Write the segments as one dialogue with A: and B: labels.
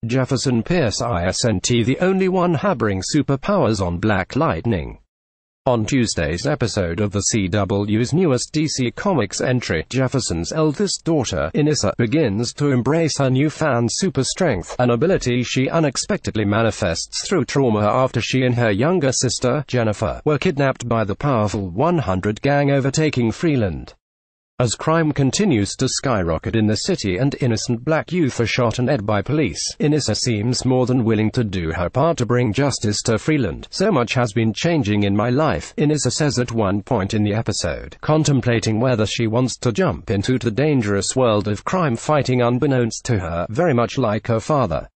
A: Jefferson Pierce isn't the only one harboring superpowers on Black Lightning. On Tuesday's episode of the CW's newest DC Comics entry, Jefferson's eldest daughter, Nafessa, begins to embrace her newfound super strength, an ability she unexpectedly manifests through trauma after she and her younger sister, Jennifer, were kidnapped by the powerful 100 gang overtaking Freeland. As crime continues to skyrocket in the city and innocent black youth are shot and dead by police, Nafessa seems more than willing to do her part to bring justice to Freeland. "So much has been changing in my life," Nafessa says at one point in the episode, contemplating whether she wants to jump into the dangerous world of crime fighting unbeknownst to her, very much like her father.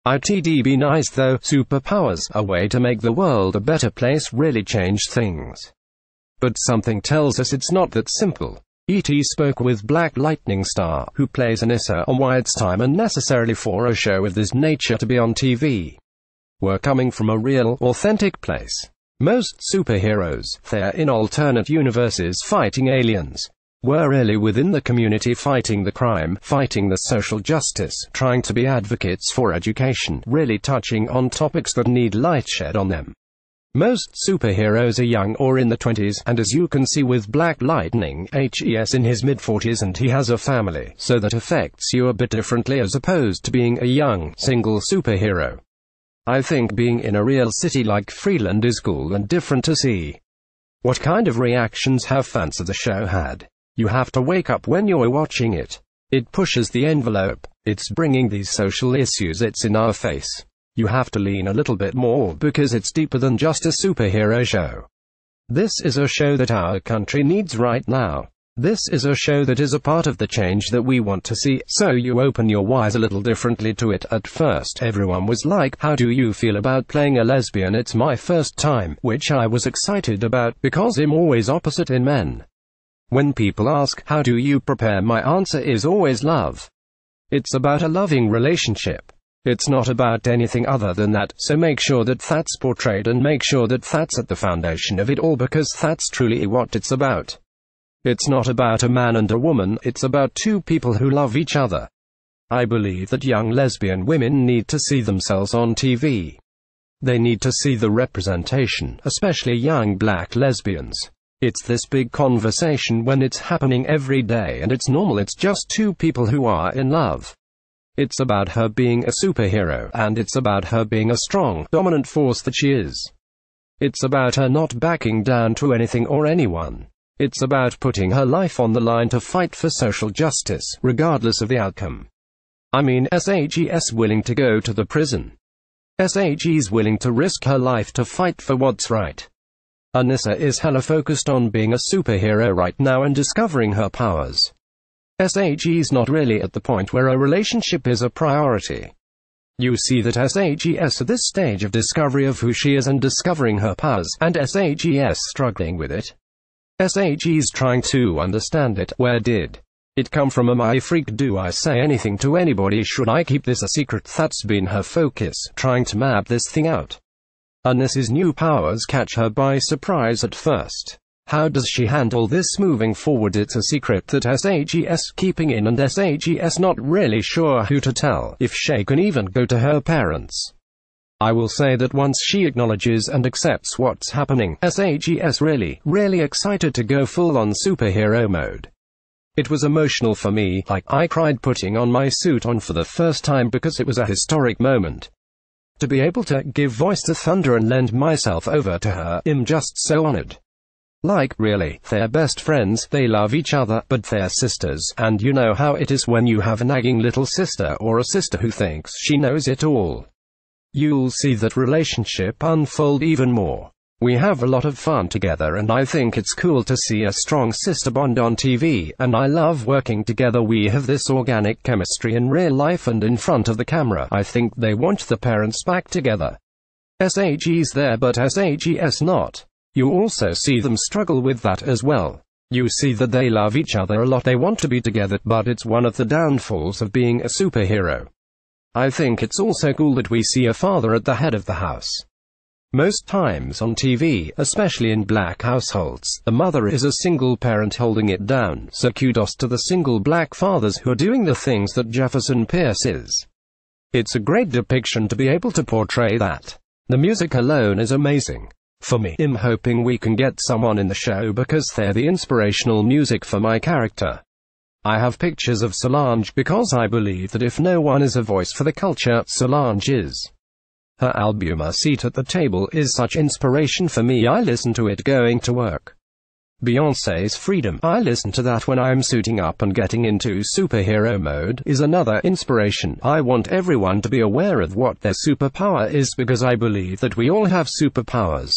A: "It'd be nice though, superpowers, a way to make the world a better place, really change things. But something tells us it's not that simple." E.T. spoke with Black Lightning star, who plays Nafessa, on why it's time and necessarily for a show of this nature to be on TV. "We're coming from a real, authentic place. Most superheroes, they're in alternate universes fighting aliens. We're really within the community fighting the crime, fighting the social justice, trying to be advocates for education, really touching on topics that need light shed on them. Most superheroes are young or in the 20s, and as you can see with Black Lightning, he's in his mid-40s and he has a family, so that affects you a bit differently as opposed to being a young, single superhero. I think being in a real city like Freeland is cool and different to see." What kind of reactions have fans of the show had? You have to wake up when you're watching it. It pushes the envelope. It's bringing these social issues, it's in our face. You have to lean a little bit more because it's deeper than just a superhero show. This is a show that our country needs right now. This is a show that is a part of the change that we want to see, so you open your eyes a little differently to it. At first, everyone was like, "How do you feel about playing a lesbian?" It's my first time, which I was excited about, because I'm always opposite in men. When people ask, "How do you prepare?" my answer is always love. It's about a loving relationship. It's not about anything other than that, so make sure that that's portrayed and make sure that that's at the foundation of it all, because that's truly what it's about. It's not about a man and a woman, it's about two people who love each other. I believe that young lesbian women need to see themselves on TV. They need to see the representation, especially young black lesbians. It's this big conversation when it's happening every day and it's normal, it's just two people who are in love. It's about her being a superhero, and it's about her being a strong, dominant force that she is. It's about her not backing down to anything or anyone. It's about putting her life on the line to fight for social justice, regardless of the outcome. I mean, she's willing to go to the prison. She's willing to risk her life to fight for what's right. Nafessa is hella focused on being a superhero right now and discovering her powers. She's not really at the point where a relationship is a priority. You see that she's at this stage of discovery of who she is and discovering her powers, and she's struggling with it. She's trying to understand it. Where did it come from? Am I a freak? Do I say anything to anybody? Should I keep this a secret? That's been her focus, trying to map this thing out. Nafessa's new powers catch her by surprise at first. How does she handle this moving forward? It's a secret that she's keeping in, and she's not really sure who to tell, if she can even go to her parents. I will say that once she acknowledges and accepts what's happening, she's really excited to go full-on superhero mode. It was emotional for me, like, I cried putting on my suit on for the first time because it was a historic moment. To be able to give voice to Thunder and lend myself over to her, I'm just so honored. Like, really, they're best friends, they love each other, but they're sisters, and you know how it is when you have a nagging little sister or a sister who thinks she knows it all. You'll see that relationship unfold even more. We have a lot of fun together and I think it's cool to see a strong sister bond on TV, and I love working together. We have this organic chemistry in real life and in front of the camera. I think they want the parents back together. She's there but she's not. You also see them struggle with that as well. You see that they love each other a lot, they want to be together, but it's one of the downfalls of being a superhero. I think it's also cool that we see a father at the head of the house. Most times on TV, especially in black households, the mother is a single parent holding it down, so kudos to the single black fathers who are doing the things that Jefferson Pierce is. It's a great depiction to be able to portray that. The music alone is amazing. For me, I'm hoping we can get someone in the show because they're the inspirational music for my character. I have pictures of Solange because I believe that if no one is a voice for the culture, Solange is. Her album A Seat at the Table is such inspiration for me. I listen to it going to work. Beyonce's Freedom, I listen to that when I'm suiting up and getting into superhero mode, is another inspiration. I want everyone to be aware of what their superpower is because I believe that we all have superpowers.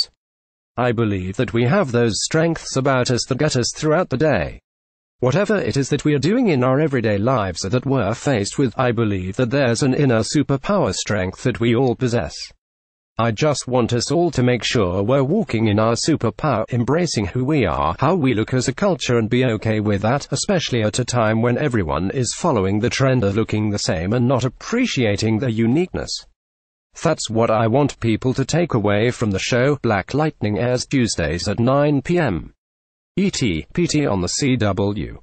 A: I believe that we have those strengths about us that get us throughout the day. Whatever it is that we are doing in our everyday lives or that we're faced with, I believe that there's an inner superpower strength that we all possess. I just want us all to make sure we're walking in our superpower, embracing who we are, how we look as a culture, and be okay with that, especially at a time when everyone is following the trend of looking the same and not appreciating their uniqueness. That's what I want people to take away from the show. Black Lightning airs Tuesdays at 9 p.m. ET, PT on the CW.